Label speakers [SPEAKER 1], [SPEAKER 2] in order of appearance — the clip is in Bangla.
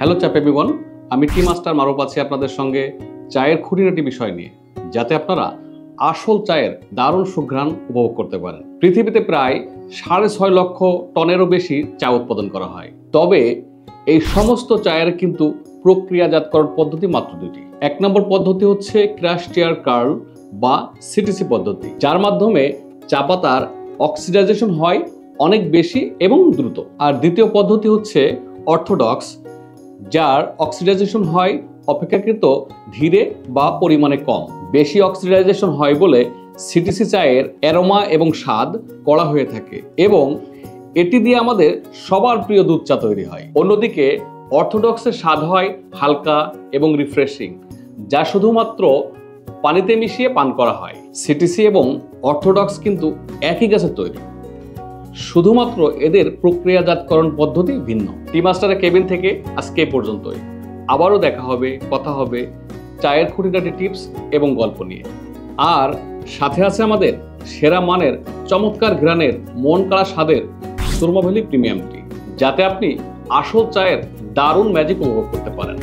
[SPEAKER 1] হ্যালো চ্যাপেবিগণ, আমি টি মাস্টার মারুফ আছি আপনাদের সঙ্গে চায়ের খুঁটিনাটি বিষয় নিয়ে, যাতে আপনারা আসল চায়ের দারুণ সুঘ্রাণ উপভোগ করতে পারেন। পৃথিবীতে প্রায় 6.5 লক্ষ টনেরও বেশি চা উৎপাদন করা হয়। তবে এই সমস্ত চায়ের কিন্তু প্রক্রিয়াজাতকরণ পদ্ধতি মাত্র দুটি। 1 নম্বর পদ্ধতি হচ্ছে ক্রাশ টিয়ার কার্ল বা সিটিসি পদ্ধতি, যার মাধ্যমে চা পাতার অক্সিডাইজেশন হয় অনেক বেশি এবং দ্রুত। আর দ্বিতীয় পদ্ধতি হচ্ছে অর্থোডক্স, যার অক্সিডাইজেশন হয় অপেক্ষাকৃত ধীরে বা পরিমাণে কম। বেশি অক্সিডাইজেশন হয় বলে সিটিসি চায়ের অ্যারোমা এবং স্বাদ কড়া হয়ে থাকে এবং এটি দিয়ে আমাদের সবার প্রিয় দুধ চা তৈরি হয়। অন্যদিকে অর্থোডক্সের স্বাদ হয় হালকা এবং রিফ্রেশিং, যা শুধুমাত্র পানিতে মিশিয়ে পান করা হয়। সিটিসি এবং অর্থোডক্স কিন্তু একই গাছের তৈরি, শুধুমাত্র এদের প্রক্রিয়াজাতকরণ পদ্ধতি ভিন্ন। টি মাস্টারের কেবিন থেকে আজকে এই পর্যন্তই। আবারও দেখা হবে, কথা হবে চায়ের খুঁটিনাটি টিপস এবং গল্প নিয়ে। আর সাথে আছে আমাদের সেরা মানের চমৎকার ঘ্রাণের মন কাড়া স্বাদের সুরমা ভ্যালি প্রিমিয়াম টি, যাতে আপনি আসল চায়ের দারুণ ম্যাজিক উপভোগ করতে পারেন।